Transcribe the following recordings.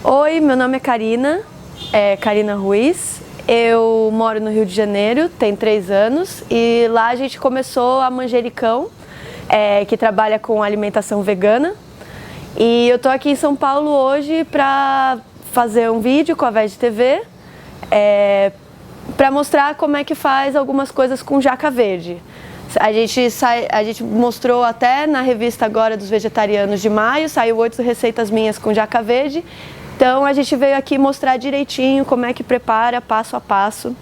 Oi, meu nome é Karina Ruiz. Eu moro no Rio de Janeiro, tem 3 anos e lá a gente começou a Manjericão, que trabalha com alimentação vegana. E eu tô aqui em São Paulo hoje para fazer um vídeo com a Veg TV, para mostrar como é que faz algumas coisas com jaca verde. A gente mostrou até na revista agora dos vegetarianos de maio, saiu 8 receitas minhas com jaca verde. Então a gente veio aqui mostrar direitinho como é que prepara, passo a passo.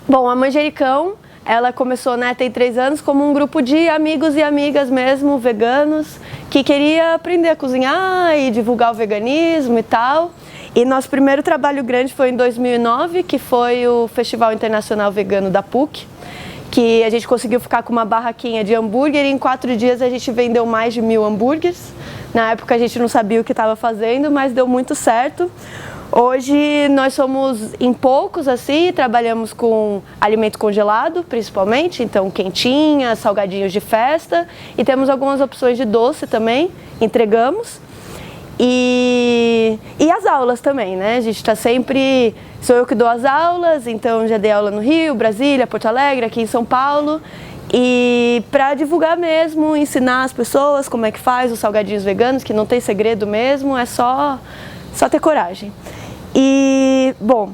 Bom, a Manjericão, ela começou, tem 3 anos, como um grupo de amigos e amigas mesmo, veganos, que queria aprender a cozinhar e divulgar o veganismo e tal. E nosso primeiro trabalho grande foi em 2009, que foi o Festival Internacional Vegano da PUC, que a gente conseguiu ficar com uma barraquinha de hambúrguer e em 4 dias a gente vendeu mais de 1000 hambúrgueres. Na época a gente não sabia o que estava fazendo, mas deu muito certo. Hoje nós somos em poucos assim, trabalhamos com alimento congelado principalmente, então quentinhas, salgadinhos de festa e temos algumas opções de doce também, entregamos. E as aulas também, né? A gente está sempre... Sou eu que dou as aulas, então já dei aula no Rio, Brasília, Porto Alegre, aqui em São Paulo. E para divulgar mesmo, ensinar as pessoas como é que faz os salgadinhos veganos, que não tem segredo mesmo, é só ter coragem. E, bom,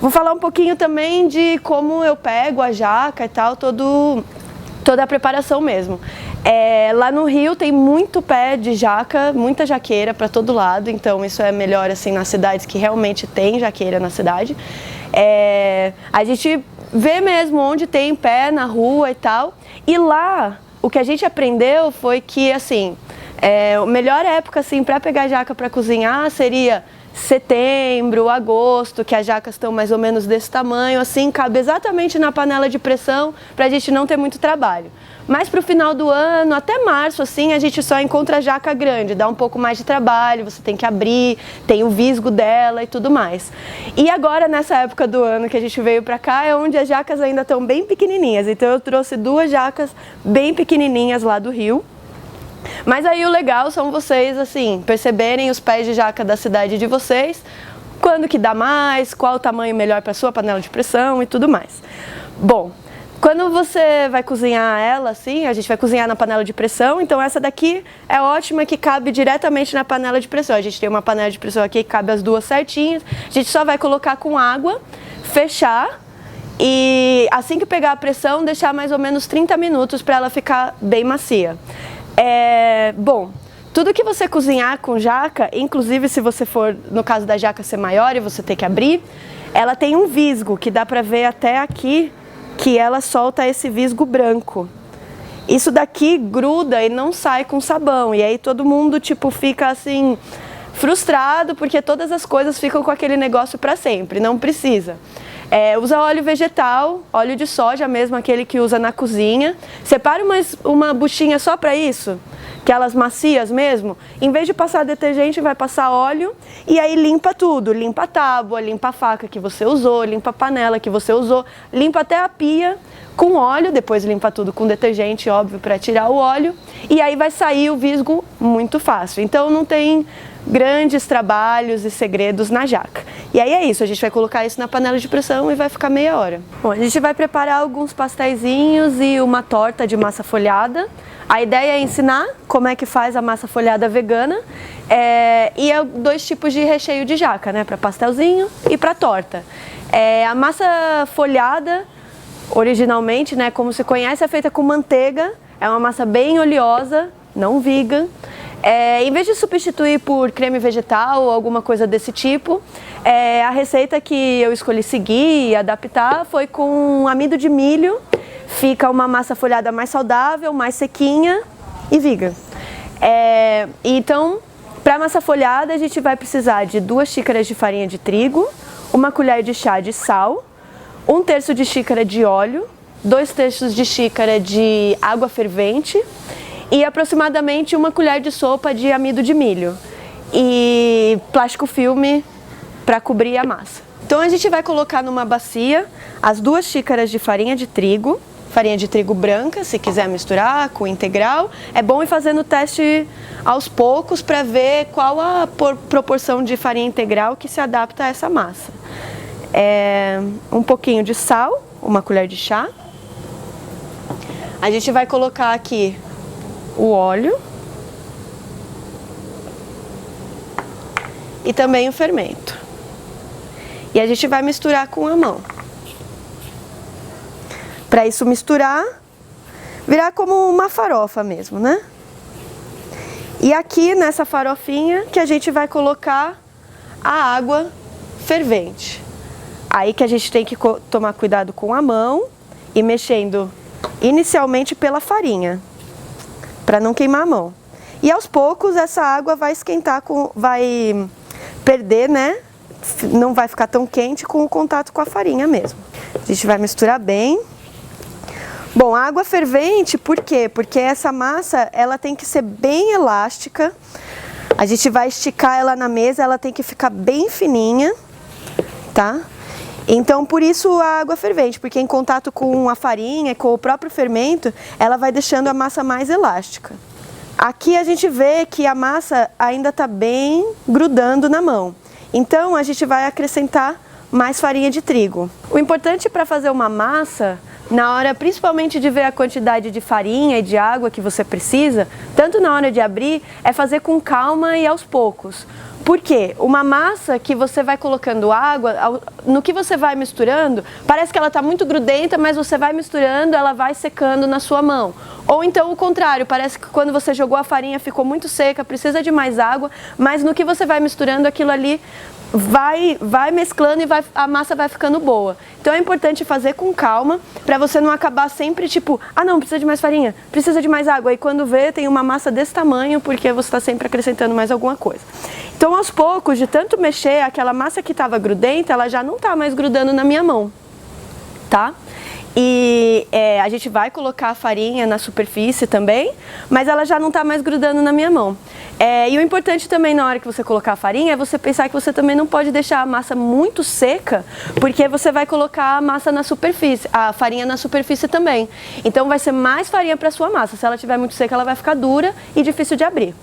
vou falar um pouquinho também de como eu pego a jaca e tal, toda a preparação mesmo. Lá no Rio tem muito pé de jaca, muita jaqueira para todo lado, então isso é melhor assim nas cidades que realmente tem jaqueira na cidade. A gente vê mesmo onde tem pé na rua e tal, e lá o que a gente aprendeu foi que assim, a melhor época assim, para pegar jaca para cozinhar seria setembro, agosto, que as jacas estão mais ou menos desse tamanho, assim, cabe exatamente na panela de pressão para a gente não ter muito trabalho. Mas para o final do ano, até março, assim, a gente só encontra a jaca grande, dá um pouco mais de trabalho, você tem que abrir, tem o visgo dela e tudo mais. E agora, nessa época do ano que a gente veio para cá, é onde as jacas ainda estão bem pequenininhas, então eu trouxe 2 jacas bem pequenininhas lá do Rio. Mas aí o legal são vocês, assim, perceberem os pés de jaca da cidade de vocês, quando que dá mais, qual o tamanho melhor para sua panela de pressão e tudo mais. Bom, quando você vai cozinhar ela, assim, a gente vai cozinhar na panela de pressão, então essa daqui é ótima que cabe diretamente na panela de pressão. A gente tem uma panela de pressão aqui que cabe as 2 certinhas, a gente só vai colocar com água, fechar e assim que pegar a pressão, deixar mais ou menos 30 minutos para ela ficar bem macia. Bom, tudo que você cozinhar com jaca, inclusive se você for, no caso da jaca ser maior e você ter que abrir, ela tem um visgo que dá pra ver até aqui, que ela solta esse visgo branco. Isso daqui gruda e não sai com sabão, e aí todo mundo tipo fica assim, frustrado porque todas as coisas ficam com aquele negócio pra sempre, não precisa. Usa óleo vegetal, óleo de soja mesmo, aquele que usa na cozinha. Separe uma buchinha só para isso, aquelas macias mesmo. Em vez de passar detergente, vai passar óleo e aí limpa tudo. Limpa a tábua, limpa a faca que você usou, limpa a panela que você usou, limpa até a pia com óleo, depois limpa tudo com detergente, óbvio, para tirar o óleo. E aí vai sair o visgo muito fácil. Então não tem grandes trabalhos e segredos na jaca. E aí é isso, a gente vai colocar isso na panela de pressão e vai ficar meia hora. Bom, a gente vai preparar alguns pasteizinhos e uma torta de massa folhada. A ideia é ensinar como é que faz a massa folhada vegana e 2 tipos de recheio de jaca, né? Para pastelzinho e para torta. A massa folhada, originalmente, né, como se conhece, é feita com manteiga. É uma massa bem oleosa, não vegan. Em vez de substituir por creme vegetal ou alguma coisa desse tipo, a receita que eu escolhi seguir e adaptar foi com amido de milho. Fica uma massa folhada mais saudável, mais sequinha e vegan. Então, para massa folhada a gente vai precisar de 2 xícaras de farinha de trigo, 1 colher de chá de sal, 1/3 de xícara de óleo, 2/3 de xícara de água fervente e aproximadamente 1 colher de sopa de amido de milho e plástico filme para cobrir a massa. Então a gente vai colocar numa bacia as 2 xícaras de farinha de trigo, farinha de trigo branca, se quiser misturar com integral. É bom ir fazendo o teste aos poucos para ver qual a proporção de farinha integral que se adapta a essa massa. Um pouquinho de sal, uma colher de chá. A gente vai colocar aqui o óleo e também o fermento. E a gente vai misturar com a mão. Para isso misturar, virar como uma farofa mesmo, né? E aqui nessa farofinha que a gente vai colocar a água fervente. Aí que a gente tem que tomar cuidado com a mão e mexendo inicialmente pela farinha, para não queimar a mão. E aos poucos essa água vai esquentar, vai perder, né? Não vai ficar tão quente com o contato com a farinha mesmo. A gente vai misturar bem. Bom, a água fervente, por quê? Porque essa massa, ela tem que ser bem elástica. A gente vai esticar ela na mesa, ela tem que ficar bem fininha, tá? Então, por isso a água fervente, porque em contato com a farinha, com o próprio fermento, ela vai deixando a massa mais elástica. Aqui a gente vê que a massa ainda está bem grudando na mão. Então, a gente vai acrescentar mais farinha de trigo. O importante para fazer uma massa, na hora principalmente de ver a quantidade de farinha e de água que você precisa, tanto na hora de abrir, é fazer com calma e aos poucos. Por quê? Uma massa que você vai colocando água, no que você vai misturando, parece que ela está muito grudenta, mas você vai misturando, ela vai secando na sua mão. Ou então o contrário, parece que quando você jogou a farinha ficou muito seca, precisa de mais água, mas no que você vai misturando, aquilo ali vai mesclando e a massa vai ficando boa. Então é importante fazer com calma, para você não acabar sempre tipo, ah não, precisa de mais farinha, precisa de mais água. E quando vê, tem uma massa desse tamanho, porque você está sempre acrescentando mais alguma coisa. Então aos poucos, de tanto mexer, aquela massa que estava grudenta, ela já não está mais grudando na minha mão, tá? E a gente vai colocar a farinha na superfície também, mas ela já não está mais grudando na minha mão. E o importante também na hora que você colocar a farinha é você pensar que você também não pode deixar a massa muito seca, porque você vai colocar a massa na superfície, a farinha na superfície também. Então vai ser mais farinha para a sua massa. Se ela estiver muito seca, ela vai ficar dura e difícil de abrir.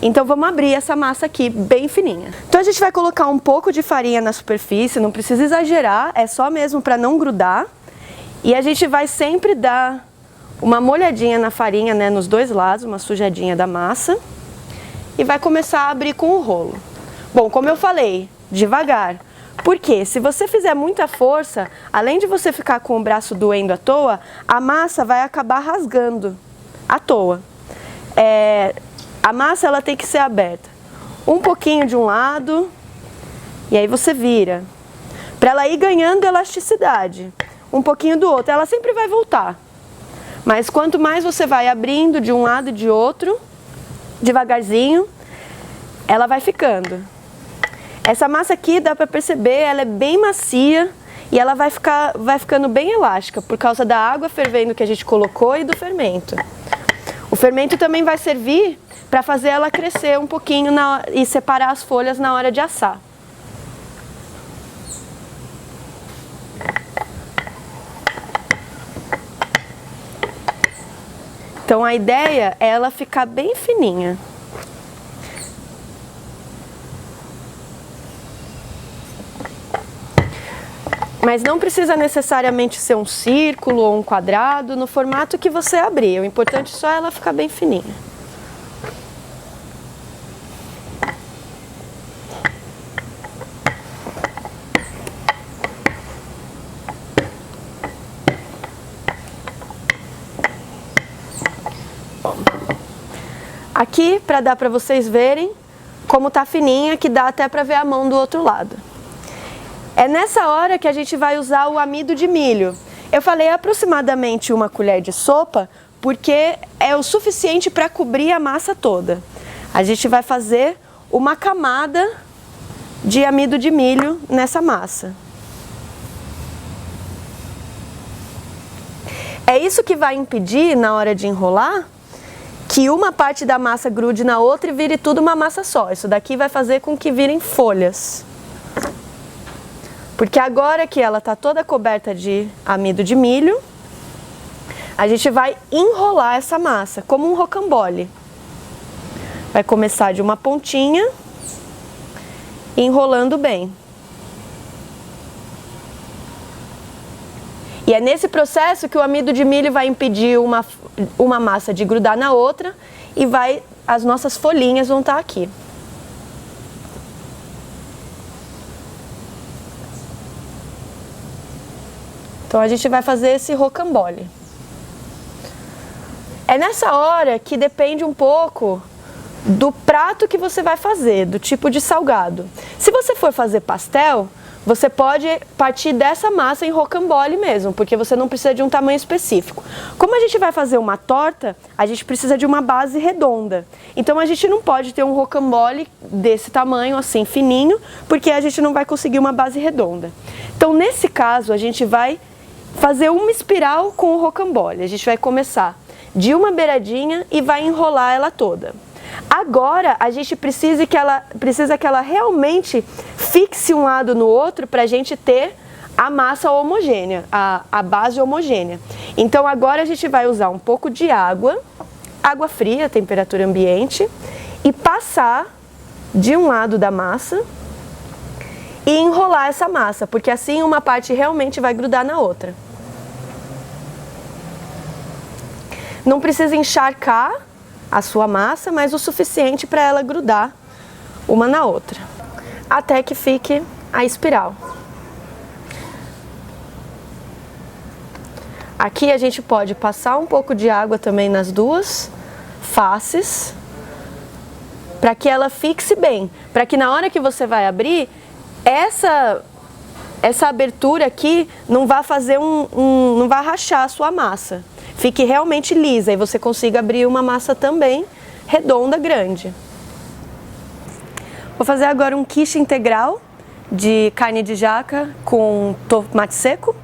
Então vamos abrir essa massa aqui bem fininha. Então a gente vai colocar um pouco de farinha na superfície, não precisa exagerar, é só mesmo para não grudar. E a gente vai sempre dar uma molhadinha na farinha, né, nos dois lados, uma sujadinha da massa. E vai começar a abrir com o rolo. Bom, como eu falei, devagar. Porque se você fizer muita força, além de você ficar com o braço doendo à toa, a massa vai acabar rasgando à toa. A massa ela tem que ser aberta. Um pouquinho de um lado, e aí você vira. Para ela ir ganhando elasticidade. Um pouquinho do outro, ela sempre vai voltar. Mas quanto mais você vai abrindo de um lado e de outro, devagarzinho, ela vai ficando. Essa massa aqui, dá para perceber, ela é bem macia e ela vai ficando bem elástica, por causa da água fervendo que a gente colocou e do fermento. O fermento também vai servir para fazer ela crescer um pouquinho e separar as folhas na hora de assar. Então a ideia é ela ficar bem fininha. Mas não precisa necessariamente ser um círculo ou um quadrado, no formato que você abrir. O importante só é ela ficar bem fininha. Aqui, para dar para vocês verem como tá fininha, que dá até para ver a mão do outro lado. É nessa hora que a gente vai usar o amido de milho. Eu falei aproximadamente uma colher de sopa, porque é o suficiente para cobrir a massa toda. A gente vai fazer uma camada de amido de milho nessa massa. É isso que vai impedir, na hora de enrolar, que uma parte da massa grude na outra e vire tudo uma massa só. Isso daqui vai fazer com que virem folhas. Porque agora que ela está toda coberta de amido de milho, a gente vai enrolar essa massa, como um rocambole. Vai começar de uma pontinha, enrolando bem. E é nesse processo que o amido de milho vai impedir uma massa de grudar na outra e as nossas folhinhas vão estar aqui. Então a gente vai fazer esse rocambole. É nessa hora que depende um pouco do prato que você vai fazer, do tipo de salgado. Se você for fazer pastel, você pode partir dessa massa em rocambole mesmo, porque você não precisa de um tamanho específico. Como a gente vai fazer uma torta, a gente precisa de uma base redonda. Então a gente não pode ter um rocambole desse tamanho, assim, fininho, porque a gente não vai conseguir uma base redonda. Então nesse caso, a gente vai fazer uma espiral com o rocambole. A gente vai começar de uma beiradinha e vai enrolar ela toda. Agora a gente precisa que ela realmente fixe um lado no outro para a gente ter a massa homogênea, a base homogênea. Então agora a gente vai usar um pouco de água fria, temperatura ambiente, e passar de um lado da massa e enrolar essa massa, porque assim uma parte realmente vai grudar na outra. Não precisa encharcar a sua massa, mas o suficiente para ela grudar uma na outra, até que fique a espiral. Aqui a gente pode passar um pouco de água também nas duas faces, para que ela fixe bem, para que na hora que você vai abrir, essa abertura aqui não vá fazer não vá rachar a sua massa. Fique realmente lisa e você consiga abrir uma massa também redonda, grande. Vou fazer agora um quiche integral de carne de jaca com tomate seco.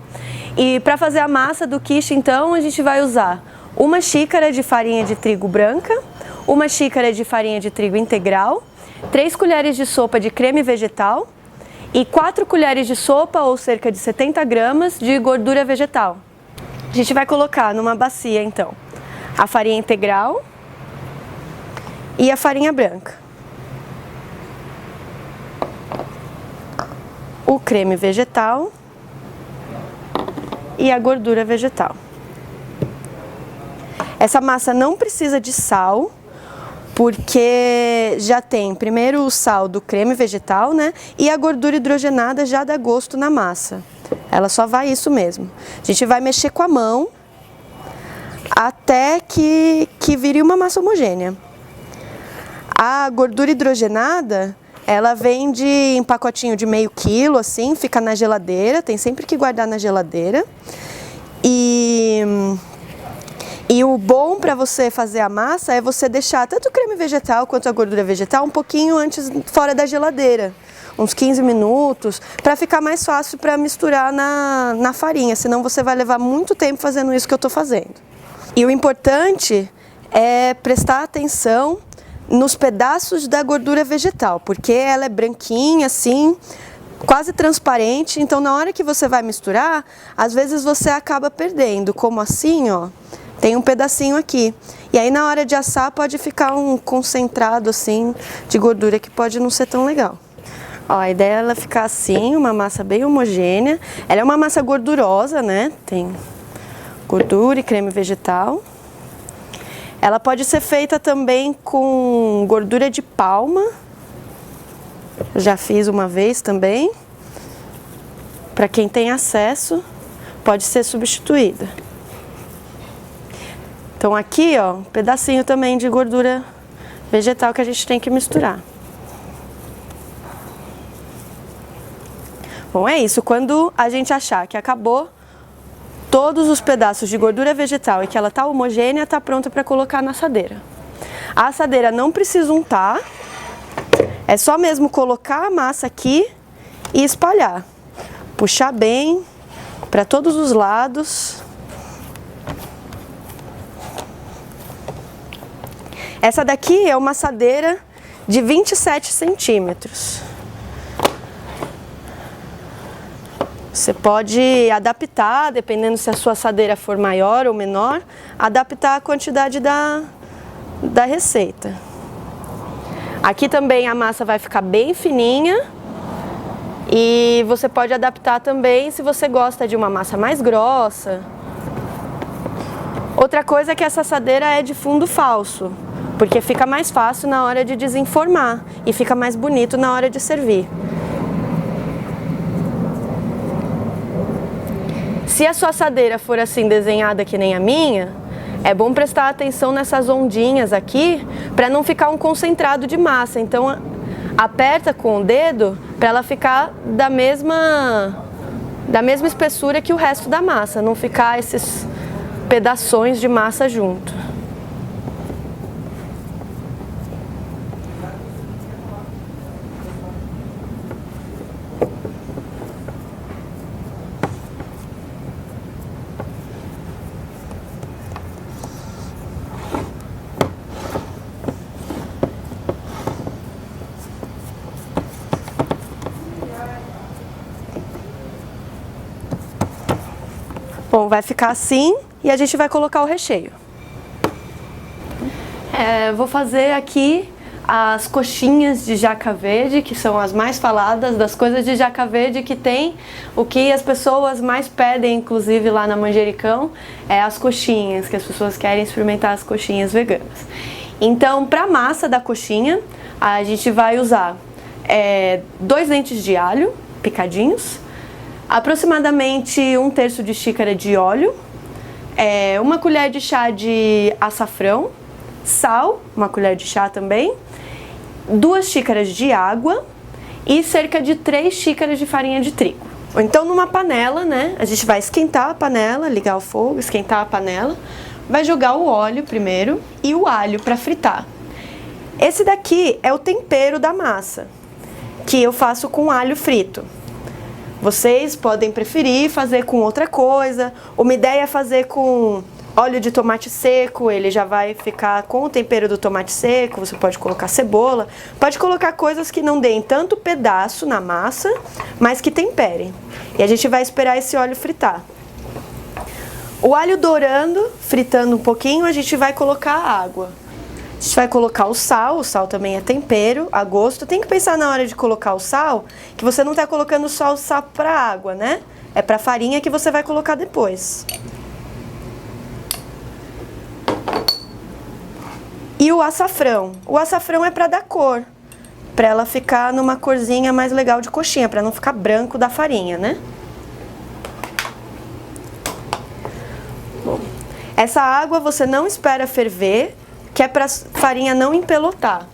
E para fazer a massa do quiche, então, a gente vai usar uma xícara de farinha de trigo branca, uma xícara de farinha de trigo integral, 3 colheres de sopa de creme vegetal e 4 colheres de sopa, ou cerca de 70 gramas, de gordura vegetal. A gente vai colocar numa bacia, então, a farinha integral e a farinha branca, o creme vegetal e a gordura vegetal. Essa massa não precisa de sal, porque já tem primeiro o sal do creme vegetal, né? E a gordura hidrogenada já dá gosto na massa. Ela só vai isso mesmo. A gente vai mexer com a mão até que vire uma massa homogênea. A gordura hidrogenada, ela vende em pacotinho de meio quilo, assim, fica na geladeira, tem sempre que guardar na geladeira. E o bom para você fazer a massa é você deixar tanto o creme vegetal quanto a gordura vegetal um pouquinho antes fora da geladeira. Uns 15 minutos, para ficar mais fácil para misturar na farinha, senão você vai levar muito tempo fazendo isso que eu estou fazendo. E o importante é prestar atenção nos pedaços da gordura vegetal, porque ela é branquinha assim, quase transparente, então na hora que você vai misturar, às vezes você acaba perdendo, como assim, ó, tem um pedacinho aqui. E aí na hora de assar pode ficar um concentrado assim de gordura que pode não ser tão legal. Ó, a ideia é ela ficar assim, uma massa bem homogênea. Ela é uma massa gordurosa, né? Tem gordura e creme vegetal. Ela pode ser feita também com gordura de palma. Eu já fiz uma vez também. Para quem tem acesso, pode ser substituída. Então aqui, ó, um pedacinho também de gordura vegetal que a gente tem que misturar. Bom, é isso. Quando a gente achar que acabou todos os pedaços de gordura vegetal e que ela está homogênea, está pronta para colocar na assadeira. A assadeira não precisa untar, é só mesmo colocar a massa aqui e espalhar. Puxar bem para todos os lados. Essa daqui é uma assadeira de 27 centímetros. Você pode adaptar, dependendo se a sua assadeira for maior ou menor, adaptar a quantidade da receita. Aqui também a massa vai ficar bem fininha e você pode adaptar também se você gosta de uma massa mais grossa. Outra coisa é que essa assadeira é de fundo falso, porque fica mais fácil na hora de desenformar e fica mais bonito na hora de servir. Se a sua assadeira for assim desenhada que nem a minha, é bom prestar atenção nessas ondinhas aqui para não ficar um concentrado de massa. Então aperta com o dedo para ela ficar da mesma espessura que o resto da massa, não ficar esses pedaços de massa junto. Bom, vai ficar assim e a gente vai colocar o recheio. Vou fazer aqui as coxinhas de jaca verde, que são as mais faladas das coisas de jaca verde que tem. O que as pessoas mais pedem, inclusive lá na Manjericão, é as coxinhas, que as pessoas querem experimentar as coxinhas veganas. Então, para a massa da coxinha, a gente vai usar 2 dentes de alho picadinhos, aproximadamente 1/3 de xícara de óleo, 1 colher de chá de açafrão, sal, 1 colher de chá também, 2 xícaras de água e cerca de 3 xícaras de farinha de trigo. Ou então numa panela, né? A gente vai esquentar a panela, ligar o fogo, esquentar a panela, vai jogar o óleo primeiro e o alho para fritar. Esse daqui é o tempero da massa, que eu faço com alho frito. Vocês podem preferir fazer com outra coisa. Uma ideia é fazer com óleo de tomate seco, ele já vai ficar com o tempero do tomate seco. Você pode colocar cebola, pode colocar coisas que não deem tanto pedaço na massa, mas que temperem. E a gente vai esperar esse óleo fritar. O alho dourando, fritando um pouquinho, a gente vai colocar a água. A gente vai colocar o sal também é tempero, a gosto. Tem que pensar na hora de colocar o sal, que você não está colocando só o sal para a água, né? É para a farinha que você vai colocar depois. E o açafrão. O açafrão é para dar cor, para ela ficar numa corzinha mais legal de coxinha, para não ficar branco da farinha, né? Bom, essa água você não espera ferver, que é para a farinha não empelotar.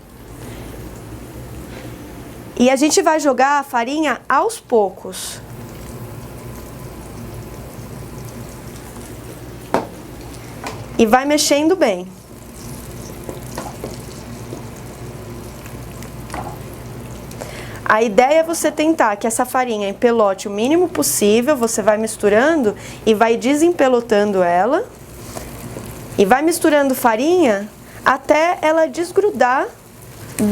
E a gente vai jogar a farinha aos poucos. E vai mexendo bem. A ideia é você tentar que essa farinha empelote o mínimo possível, você vai misturando e vai desempelotando ela. E vai misturando farinha até ela desgrudar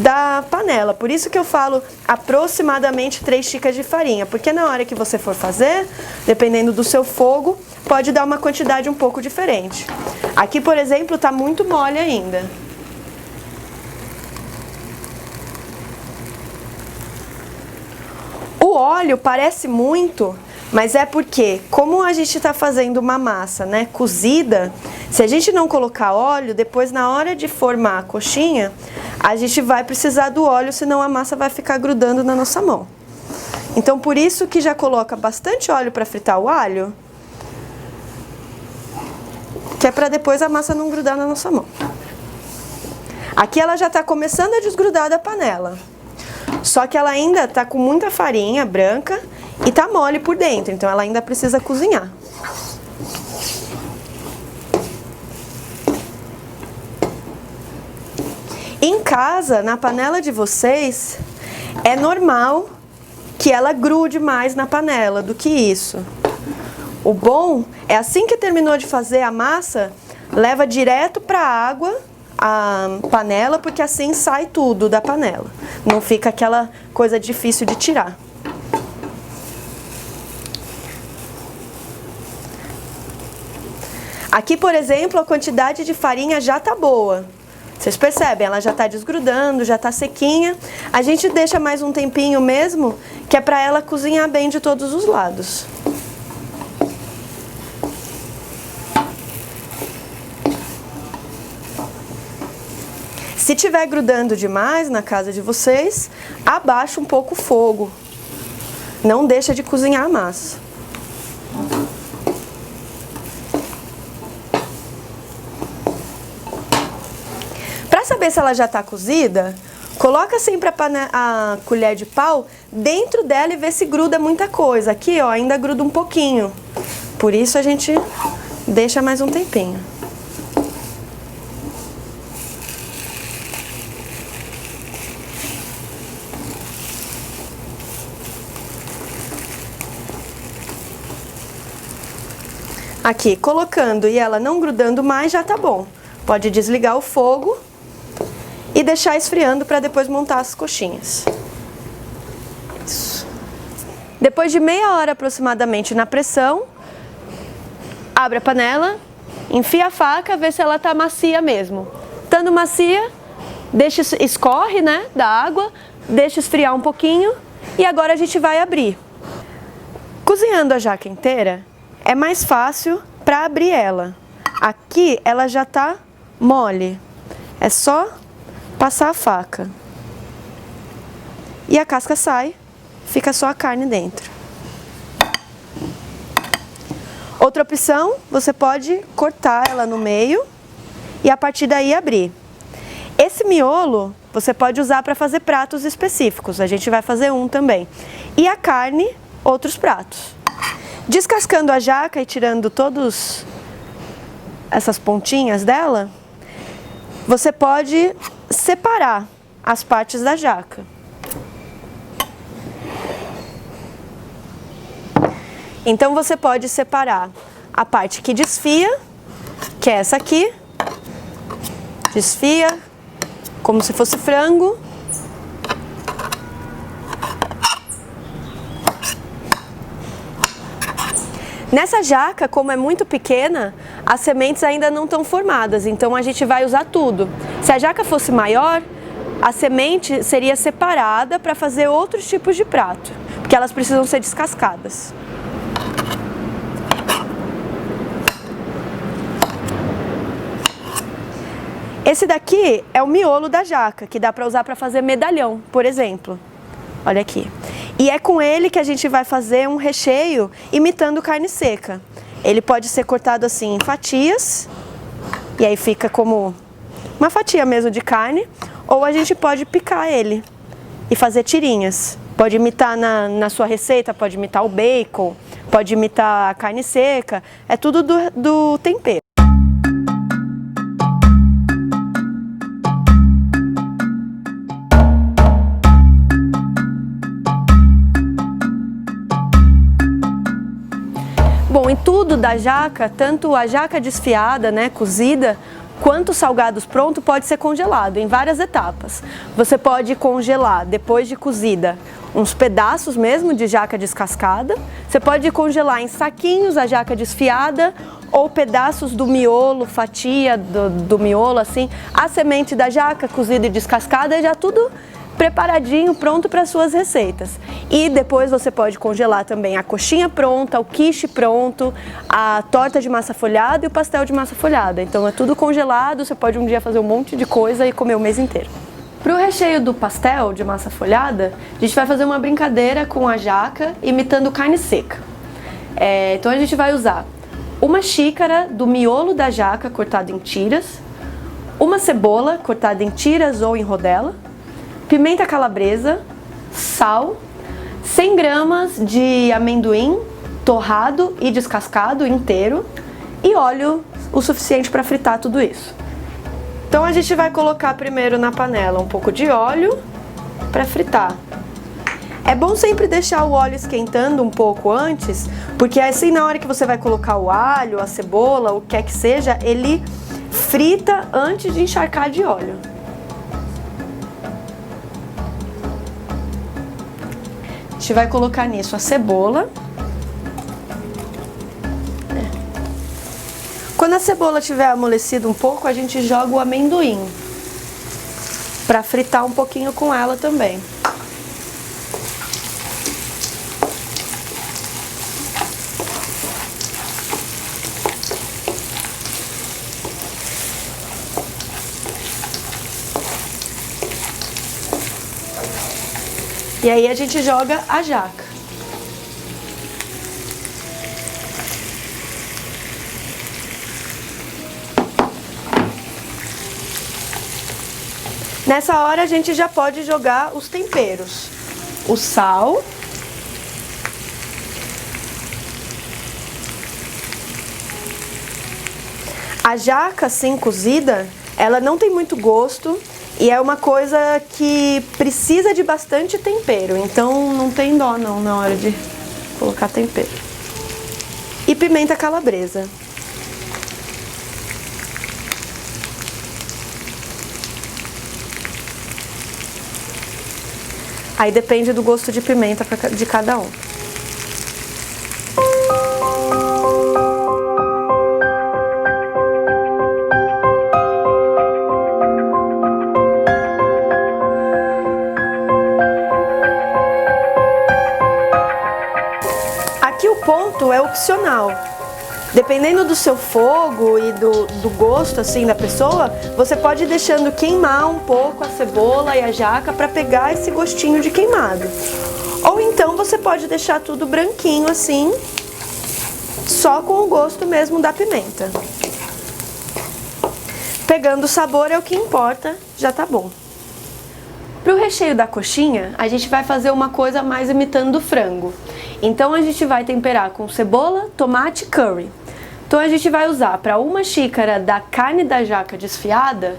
da panela. Por isso que eu falo aproximadamente 3 xícaras de farinha, porque na hora que você for fazer, dependendo do seu fogo, pode dar uma quantidade um pouco diferente. Aqui, por exemplo, está muito mole ainda. O óleo parece muito, mas é porque, como a gente está fazendo uma massa, né, cozida, se a gente não colocar óleo, depois na hora de formar a coxinha, a gente vai precisar do óleo, senão a massa vai ficar grudando na nossa mão. Então, por isso que já coloca bastante óleo para fritar o alho, que é para depois a massa não grudar na nossa mão. Aqui ela já está começando a desgrudar da panela. Só que ela ainda está com muita farinha branca e está mole por dentro, então ela ainda precisa cozinhar. Em casa, na panela de vocês, é normal que ela grude mais na panela do que isso. O bom é assim que terminou de fazer a massa, leva direto para a água a panela, porque assim sai tudo da panela. Não fica aquela coisa difícil de tirar. Aqui, por exemplo, a quantidade de farinha já tá boa. Vocês percebem, ela já tá desgrudando, já tá sequinha. A gente deixa mais um tempinho mesmo, que é para ela cozinhar bem de todos os lados. Se tiver grudando demais na casa de vocês, abaixa um pouco o fogo. Não deixa de cozinhar a massa. Para saber se ela já está cozida, coloca sempre a colher de pau dentro dela e vê se gruda muita coisa. Aqui, ó, ainda gruda um pouquinho. Por isso a gente deixa mais um tempinho. Aqui, colocando e ela não grudando mais, já tá bom. Pode desligar o fogo e deixar esfriando para depois montar as coxinhas. Isso. Depois de meia hora aproximadamente na pressão, abre a panela, enfia a faca, vê se ela tá macia mesmo. Estando macia, deixa, escorre, né, da água, deixa esfriar um pouquinho e agora a gente vai abrir. Cozinhando a jaca inteira, é mais fácil para abrir ela. Aqui ela já tá mole. É só passar a faca. E a casca sai, fica só a carne dentro. Outra opção, você pode cortar ela no meio e a partir daí abrir. Esse miolo você pode usar para fazer pratos específicos. A gente vai fazer um também. E a carne, outros pratos. Descascando a jaca e tirando todas essas pontinhas dela, você pode separar as partes da jaca. Então você pode separar a parte que desfia, que é essa aqui, desfia como se fosse frango. Nessa jaca, como é muito pequena, as sementes ainda não estão formadas, então a gente vai usar tudo. Se a jaca fosse maior, a semente seria separada para fazer outros tipos de prato, porque elas precisam ser descascadas. Esse daqui é o miolo da jaca, que dá para usar para fazer medalhão, por exemplo. Olha aqui. E é com ele que a gente vai fazer um recheio imitando carne seca. Ele pode ser cortado assim em fatias, e aí fica como uma fatia mesmo de carne, ou a gente pode picar ele e fazer tirinhas. Pode imitar na sua receita, pode imitar o bacon, pode imitar a carne seca, é tudo do tempero. Bom, em tudo da jaca, tanto a jaca desfiada, né, cozida, quanto os salgados pronto pode ser congelado em várias etapas. Você pode congelar, depois de cozida, uns pedaços mesmo de jaca descascada. Você pode congelar em saquinhos a jaca desfiada ou pedaços do miolo, fatia do miolo, assim. A semente da jaca cozida e descascada, já tudo preparadinho, pronto para suas receitas. E depois você pode congelar também a coxinha pronta, o quiche pronto, a torta de massa folhada e o pastel de massa folhada. Então é tudo congelado, você pode um dia fazer um monte de coisa e comer o mês inteiro. Para o recheio do pastel de massa folhada, a gente vai fazer uma brincadeira com a jaca imitando carne seca. Então a gente vai usar uma xícara do miolo da jaca cortado em tiras, uma cebola cortada em tiras ou em rodela, pimenta calabresa, sal, 100 gramas de amendoim torrado e descascado inteiro e óleo o suficiente para fritar tudo isso. Então a gente vai colocar primeiro na panela um pouco de óleo para fritar. É bom sempre deixar o óleo esquentando um pouco antes, porque assim na hora que você vai colocar o alho, a cebola, o que quer que seja, ele frita antes de encharcar de óleo. A gente vai colocar nisso a cebola. Quando a cebola tiver amolecido um pouco, a gente joga o amendoim para fritar um pouquinho com ela também. E aí a gente joga a jaca. Nessa hora a gente já pode jogar os temperos. O sal. A jaca assim cozida, ela não tem muito gosto. E é uma coisa que precisa de bastante tempero, então não tem dó não na hora de colocar tempero. E pimenta calabresa. Aí depende do gosto de pimenta de cada um. Aqui o ponto é opcional. Dependendo do seu fogo e do gosto assim da pessoa, você pode ir deixando queimar um pouco a cebola e a jaca para pegar esse gostinho de queimado. Ou então você pode deixar tudo branquinho assim, só com o gosto mesmo da pimenta. Pegando o sabor é o que importa, já tá bom. Para o recheio da coxinha, a gente vai fazer uma coisa mais imitando o frango. Então a gente vai temperar com cebola, tomate e curry. Então a gente vai usar para 1 xícara da carne da jaca desfiada,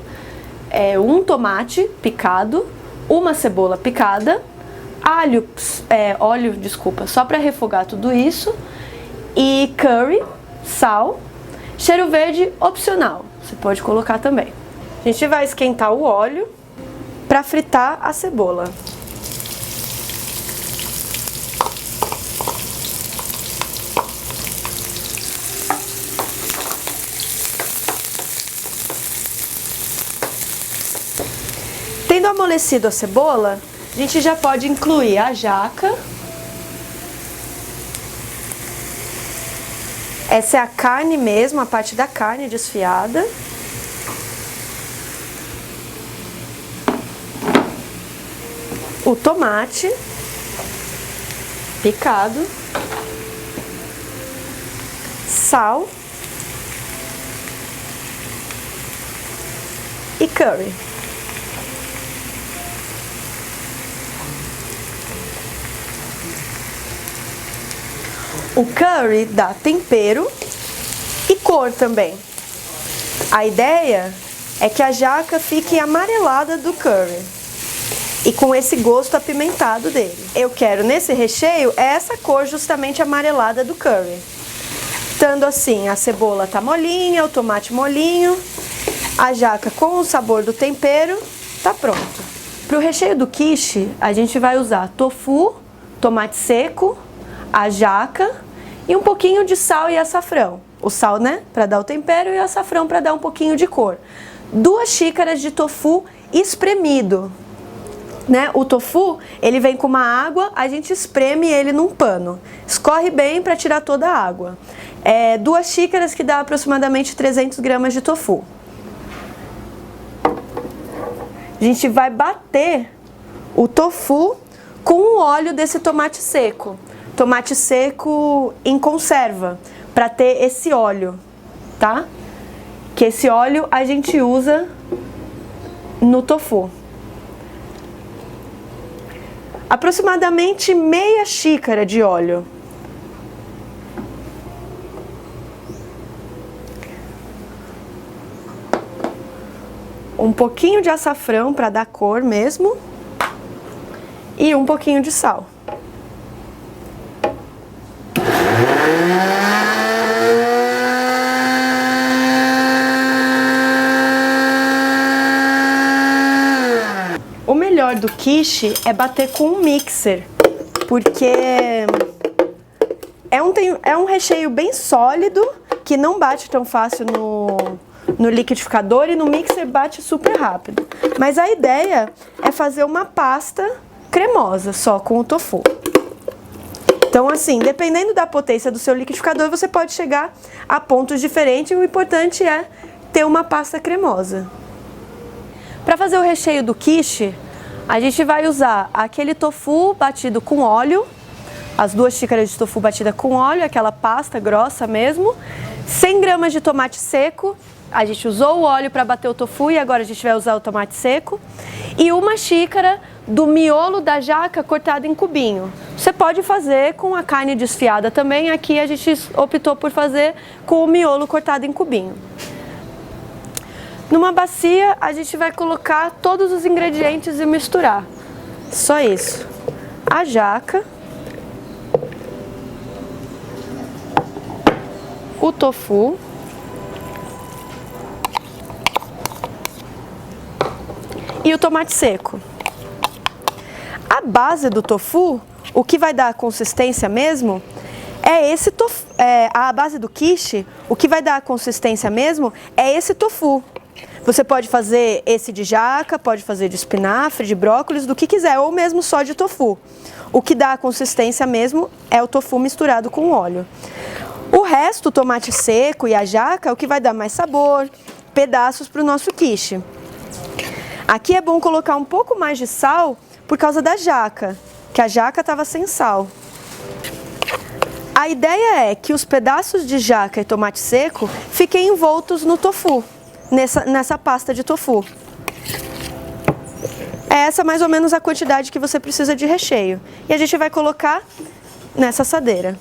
1 tomate picado, 1 cebola picada, óleo, só para refogar tudo isso, e curry, sal, cheiro verde opcional, você pode colocar também. A gente vai esquentar o óleo para fritar a cebola. Tendo amolecido a cebola, a gente já pode incluir a jaca. Essa é a carne mesmo, a parte da carne desfiada. O tomate picado. Sal. E curry. O curry dá tempero e cor também. A ideia é que a jaca fique amarelada do curry e com esse gosto apimentado dele. Eu quero nesse recheio essa cor justamente amarelada do curry. Estando assim, a cebola tá molinha, o tomate molinho, a jaca com o sabor do tempero, tá pronto. Para o recheio do quiche, a gente vai usar tofu, tomate seco, a jaca e um pouquinho de sal e açafrão. O sal, né, para dar o tempero, e o açafrão para dar um pouquinho de cor. 2 xícaras de tofu espremido. Né? O tofu, ele vem com uma água, a gente espreme ele num pano. Escorre bem para tirar toda a água. 2 xícaras que dá aproximadamente 300 gramas de tofu. A gente vai bater o tofu com o óleo desse tomate seco. Tomate seco em conserva, para ter esse óleo, tá? Que esse óleo a gente usa no tofu. Aproximadamente meia xícara de óleo. Um pouquinho de açafrão para dar cor mesmo. E um pouquinho de sal. O melhor do quiche é bater com um mixer, porque é um recheio bem sólido aqui não bate tão fácil no liquidificador e no mixer bate super rápido. Mas a ideia é fazer uma pasta cremosa só com o tofu. Então assim, dependendo da potência do seu liquidificador, você pode chegar a pontos diferentes e o importante é ter uma pasta cremosa. Para fazer o recheio do quiche, a gente vai usar aquele tofu batido com óleo, as 2 xícaras de tofu batida com óleo, aquela pasta grossa mesmo, 100 gramas de tomate seco, a gente usou o óleo para bater o tofu e agora a gente vai usar o tomate seco, e 1 xícara do miolo da jaca cortado em cubinho. Você pode fazer com a carne desfiada também, aqui a gente optou por fazer com o miolo cortado em cubinho. Numa bacia, a gente vai colocar todos os ingredientes e misturar. Só isso. A jaca, o tofu, e o tomate seco. A base do tofu, o que vai dar a consistência mesmo, é esse tofu. A base do quiche, o que vai dar a consistência mesmo, é esse tofu. Você pode fazer esse de jaca, pode fazer de espinafre, de brócolis, do que quiser, ou mesmo só de tofu. O que dá a consistência mesmo é o tofu misturado com óleo. O resto, o tomate seco e a jaca, é o que vai dar mais sabor, pedaços para o nosso quiche. Aqui é bom colocar um pouco mais de sal por causa da jaca, que a jaca estava sem sal. A ideia é que os pedaços de jaca e tomate seco fiquem envoltos no tofu. Nessa pasta de tofu. É essa mais ou menos a quantidade que você precisa de recheio. E a gente vai colocar nessa assadeira.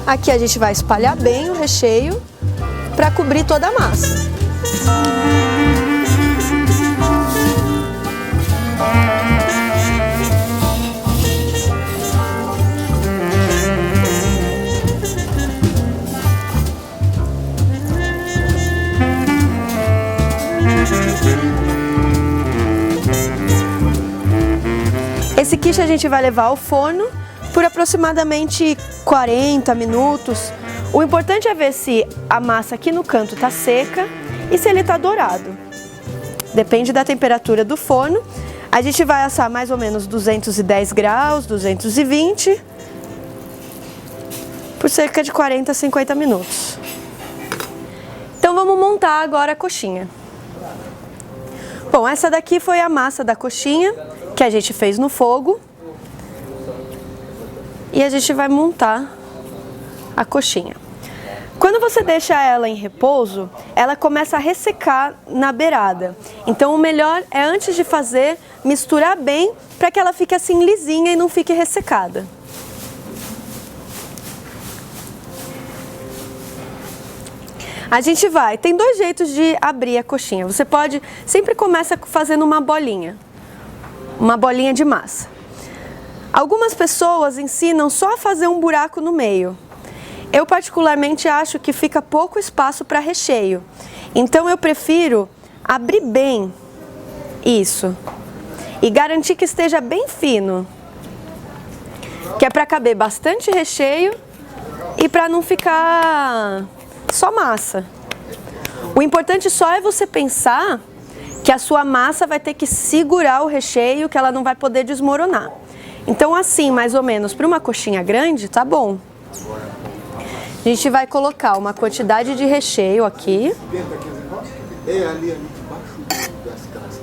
Aqui a gente vai espalhar bem o recheio para cobrir toda a massa. Esse quiche a gente vai levar ao forno por aproximadamente 40 minutos. O importante é ver se a massa aqui no canto está seca e se ele está dourado. Depende da temperatura do forno. A gente vai assar mais ou menos 210 graus, 220, por cerca de 40 a 50 minutos. Então vamos montar agora a coxinha. Bom, essa daqui foi a massa da coxinha que a gente fez no fogo. E a gente vai montar a coxinha. Quando você deixa ela em repouso, ela começa a ressecar na beirada. Então o melhor é, antes de fazer, misturar bem para que ela fique assim lisinha e não fique ressecada. A gente tem 2 jeitos de abrir a coxinha. Você sempre começa fazendo uma bolinha de massa. Algumas pessoas ensinam só a fazer um buraco no meio. Eu particularmente acho que fica pouco espaço para recheio. Então eu prefiro abrir bem isso e garantir que esteja bem fino, que é para caber bastante recheio e para não ficar só massa. O importante só é você pensar que a sua massa vai ter que segurar o recheio, que ela não vai poder desmoronar. Então assim, mais ou menos, para uma coxinha grande, tá bom. A gente vai colocar uma quantidade de recheio aqui. É ali debaixo daquelas caixas.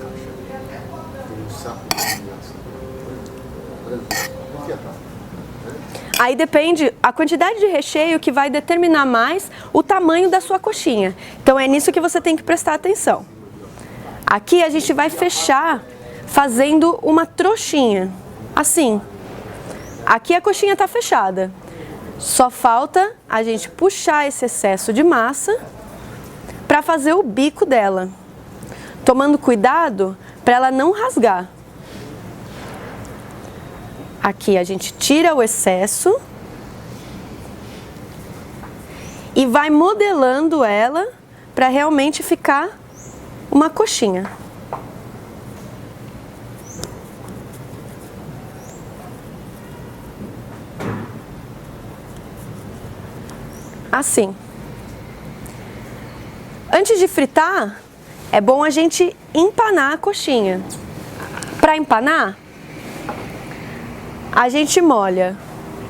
Tem um saco de aço. Aí depende, a quantidade de recheio que vai determinar mais o tamanho da sua coxinha. Então é nisso que você tem que prestar atenção. Aqui a gente vai fechar fazendo uma trouxinha, assim. Aqui a coxinha está fechada. Só falta a gente puxar esse excesso de massa para fazer o bico dela, tomando cuidado para ela não rasgar. Aqui a gente tira o excesso e vai modelando ela para realmente ficar uma coxinha. Assim. Antes de fritar, é bom a gente empanar a coxinha. Para empanar, a gente molha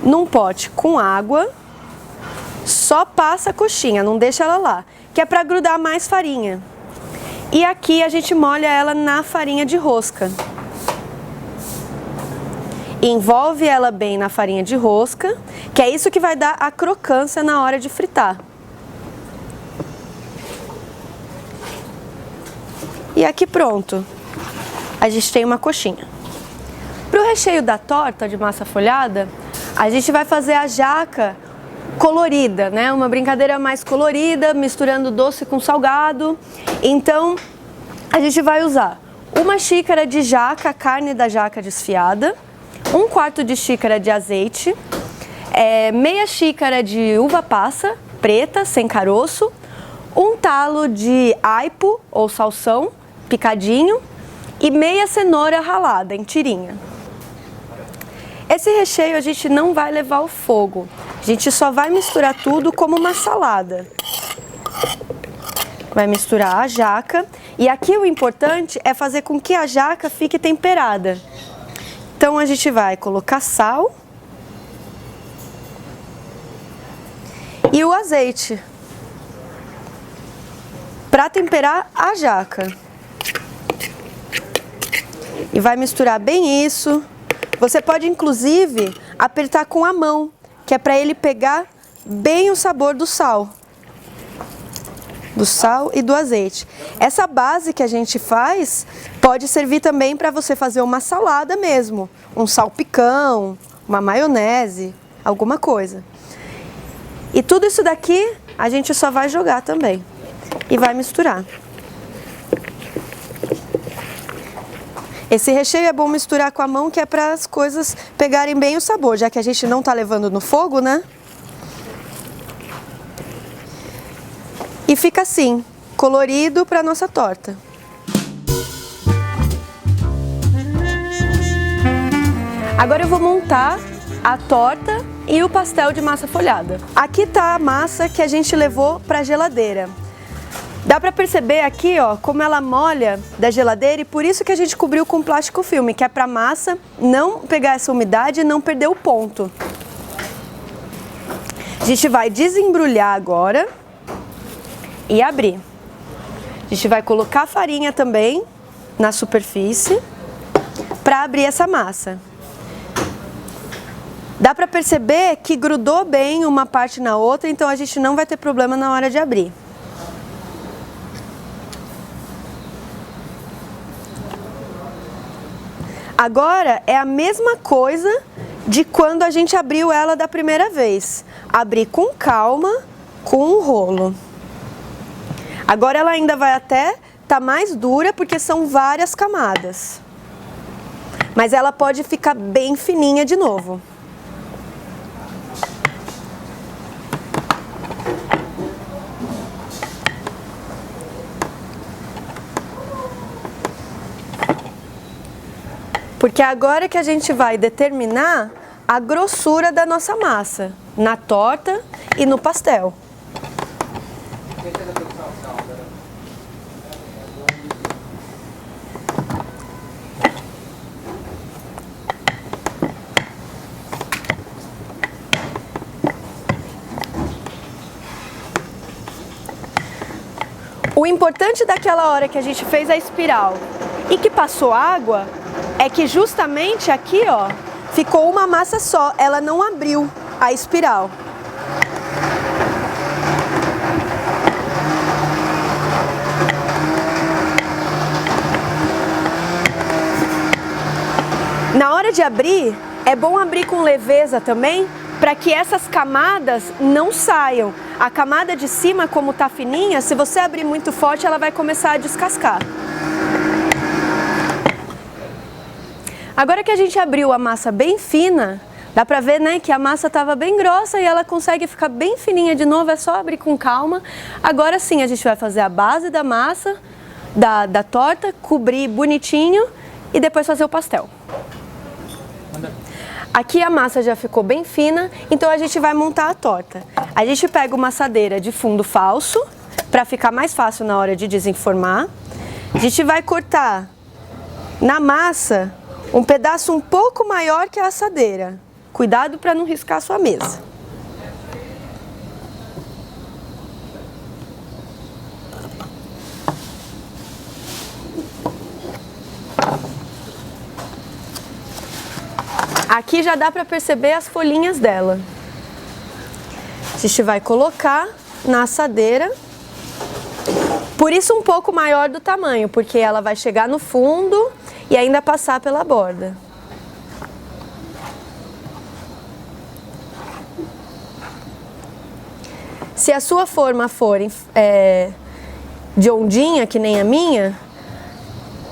num pote com água, só passa a coxinha, não deixa ela lá, que é para grudar mais farinha. E aqui a gente molha ela na farinha de rosca. Envolve ela bem na farinha de rosca, que é isso que vai dar a crocância na hora de fritar. E aqui pronto, a gente tem uma coxinha. Para o recheio da torta de massa folhada, a gente vai fazer a jaca colorida, né? Uma brincadeira mais colorida, misturando doce com salgado. Então, a gente vai usar 1 xícara de jaca, carne da jaca desfiada, 1/4 de xícara de azeite, meia xícara de uva passa, preta, sem caroço, 1 talo de aipo ou salsão, picadinho, e meia cenoura ralada em tirinha. Esse recheio a gente não vai levar ao fogo, a gente só vai misturar tudo como uma salada. Vai misturar a jaca, e aqui o importante é fazer com que a jaca fique temperada. Então a gente vai colocar sal e o azeite para temperar a jaca. E vai misturar bem isso. Você pode inclusive apertar com a mão, que é para ele pegar bem o sabor do sal e do azeite. Essa base que a gente faz pode servir também para você fazer uma salada mesmo, um salpicão, uma maionese, alguma coisa. E tudo isso daqui a gente só vai jogar também e vai misturar. Esse recheio é bom misturar com a mão, que é para as coisas pegarem bem o sabor, já que a gente não está levando no fogo, né? E fica assim, colorido para nossa torta. Agora eu vou montar a torta e o pastel de massa folhada. Aqui tá a massa que a gente levou para a geladeira. Dá para perceber aqui, ó, como ela molha da geladeira, e por isso que a gente cobriu com plástico filme, que é para a massa não pegar essa umidade e não perder o ponto. A gente vai desembrulhar agora e abrir. A gente vai colocar a farinha também na superfície para abrir essa massa. Dá para perceber que grudou bem uma parte na outra, então a gente não vai ter problema na hora de abrir. Agora é a mesma coisa de quando a gente abriu ela da primeira vez. Abrir com calma, com um rolo. Agora ela ainda vai até estar mais dura, porque são várias camadas. Mas ela pode ficar bem fininha de novo. Porque agora que a gente vai determinar a grossura da nossa massa, na torta e no pastel. O importante daquela hora que a gente fez a espiral e que passou água é que justamente aqui, ó, ficou uma massa só, ela não abriu a espiral. Na hora de abrir, é bom abrir com leveza também, para que essas camadas não saiam. A camada de cima, como tá fininha, se você abrir muito forte, ela vai começar a descascar. Agora que a gente abriu a massa bem fina, Dá pra ver, né, que a massa estava bem grossa e ela consegue ficar bem fininha de novo, é só abrir com calma. Agora sim, a gente vai fazer a base da massa, da torta, cobrir bonitinho e depois fazer o pastel. Aqui a massa já ficou bem fina, então a gente vai montar a torta. A gente pega uma assadeira de fundo falso, para ficar mais fácil na hora de desenformar. A gente vai cortar na massa um pedaço um pouco maior que a assadeira. Cuidado para não riscar a sua mesa. Aqui já dá para perceber as folhinhas dela. A gente vai colocar na assadeira, por isso um pouco maior do tamanho, porque ela vai chegar no fundo e ainda passar pela borda. Se a sua forma for de ondinha, que nem a minha,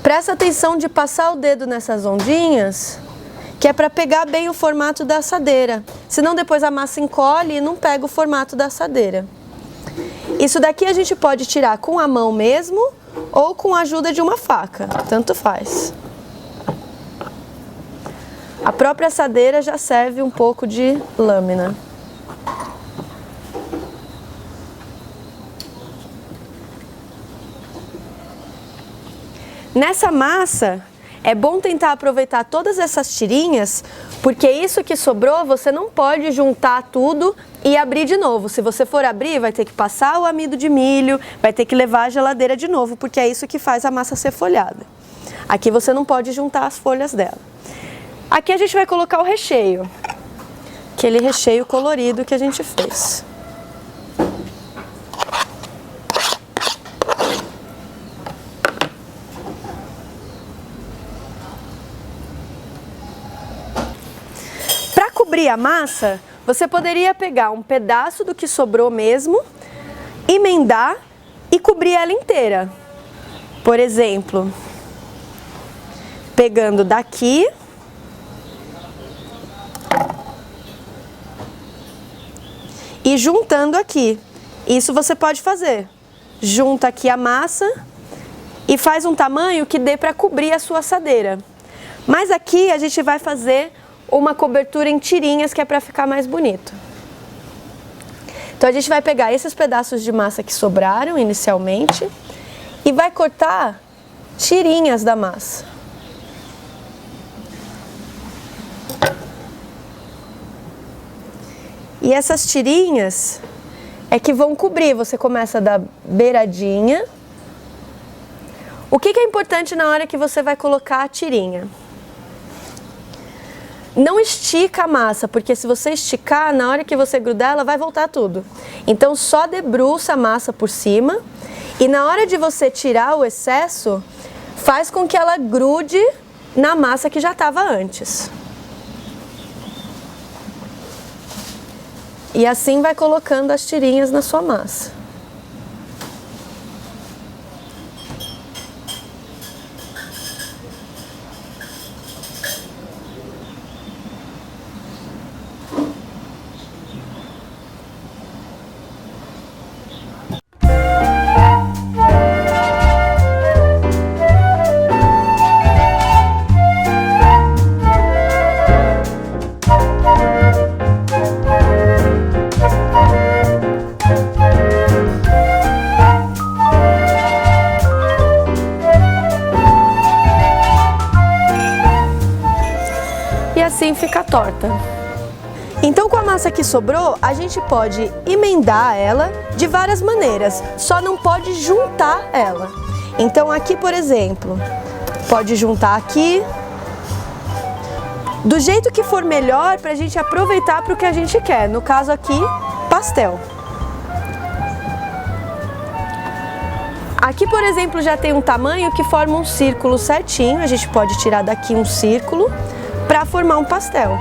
presta atenção de passar o dedo nessas ondinhas, que é para pegar bem o formato da assadeira. Senão depois a massa encolhe e não pega o formato da assadeira. Isso daqui a gente pode tirar com a mão mesmo ou com a ajuda de uma faca, tanto faz. A própria assadeira já serve um pouco de lâmina. Nessa massa, é bom tentar aproveitar todas essas tirinhas, porque isso que sobrou você não pode juntar tudo e abrir de novo. Se você for abrir, vai ter que passar o amido de milho, vai ter que levar à geladeira de novo, porque é isso que faz a massa ser folhada. Aqui você não pode juntar as folhas dela. Aqui a gente vai colocar o recheio, aquele recheio colorido que a gente fez. Para cobrir a massa, você poderia pegar um pedaço do que sobrou mesmo, emendar e cobrir ela inteira. Por exemplo, pegando daqui e juntando aqui. Isso você pode fazer. Junta aqui a massa e faz um tamanho que dê para cobrir a sua assadeira. Mas aqui a gente vai fazer uma cobertura em tirinhas, que é para ficar mais bonito. Então a gente vai pegar esses pedaços de massa que sobraram inicialmente e vai cortar tirinhas da massa. E essas tirinhas é que vão cobrir. Você começa da beiradinha. O que é importante na hora que você vai colocar a tirinha? Não estica a massa, porque se você esticar, na hora que você grudar, ela vai voltar tudo. Então só debruça a massa por cima e na hora de você tirar o excesso, faz com que ela grude na massa que já estava antes. E assim vai colocando as tirinhas na sua massa. E assim fica a torta. Então, com a massa que sobrou, a gente pode emendar ela de várias maneiras, só não pode juntar ela. Então aqui, por exemplo, pode juntar aqui, do jeito que for melhor para a gente aproveitar para o que a gente quer. No caso aqui, pastel. Aqui, por exemplo, já tem um tamanho que forma um círculo certinho. A gente pode tirar daqui um círculo para formar um pastel.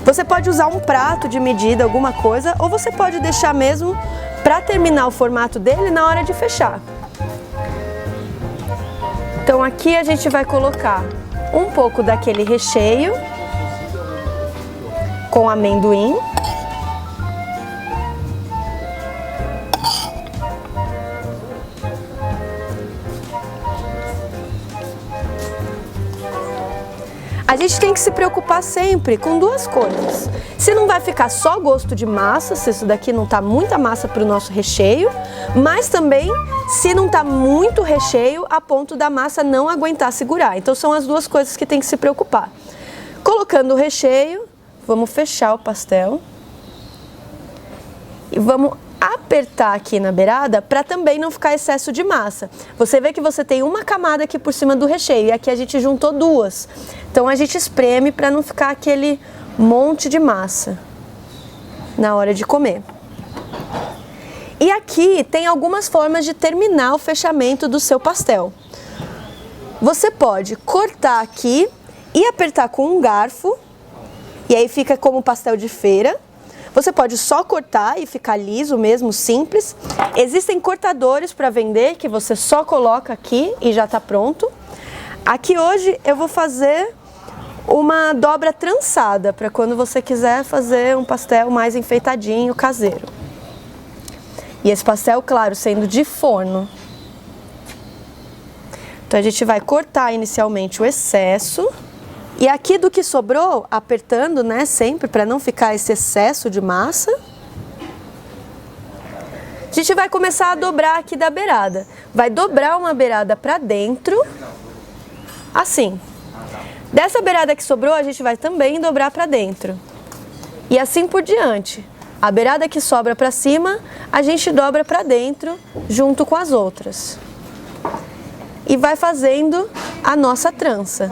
Você pode usar um prato de medida, alguma coisa, ou você pode deixar mesmo para terminar o formato dele na hora de fechar. Então aqui a gente vai colocar um pouco daquele recheio com amendoim. A gente tem que se preocupar sempre com duas coisas. Se não vai ficar só gosto de massa, se isso daqui não tá muita massa para o nosso recheio, mas também se não tá muito recheio a ponto da massa não aguentar segurar. Então são as duas coisas que tem que se preocupar. Colocando o recheio, vamos fechar o pastel e vamos apertar aqui na beirada para também não ficar excesso de massa. Você vê que você tem uma camada aqui por cima do recheio e aqui a gente juntou duas. Então a gente espreme para não ficar aquele monte de massa na hora de comer. E aqui tem algumas formas de terminar o fechamento do seu pastel. Você pode cortar aqui e apertar com um garfo, e aí fica como pastel de feira. Você pode só cortar e ficar liso mesmo, simples. Existem cortadores para vender que você só coloca aqui e já está pronto. Aqui hoje eu vou fazer uma dobra trançada para quando você quiser fazer um pastel mais enfeitadinho, caseiro. E esse pastel, claro, sendo de forno. Então a gente vai cortar inicialmente o excesso. E aqui do que sobrou, apertando, né, sempre para não ficar esse excesso de massa, a gente vai começar a dobrar aqui da beirada. Vai dobrar uma beirada para dentro, assim. Dessa beirada que sobrou, a gente vai também dobrar para dentro. E assim por diante. A beirada que sobra para cima, a gente dobra para dentro, junto com as outras. E vai fazendo a nossa trança.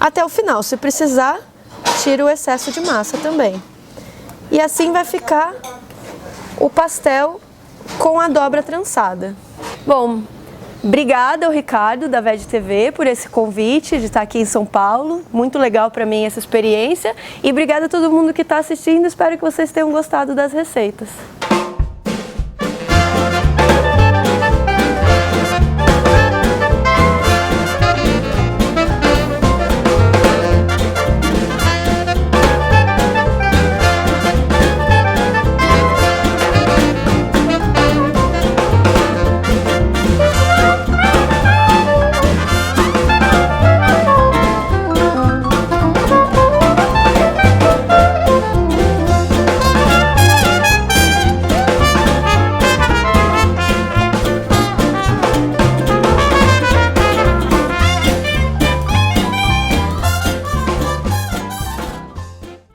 Até o final, se precisar, tira o excesso de massa também. E assim vai ficar o pastel com a dobra trançada. Bom, obrigada ao Ricardo da VEG TV por esse convite de estar aqui em São Paulo. Muito legal para mim essa experiência. E obrigada a todo mundo que está assistindo. Espero que vocês tenham gostado das receitas.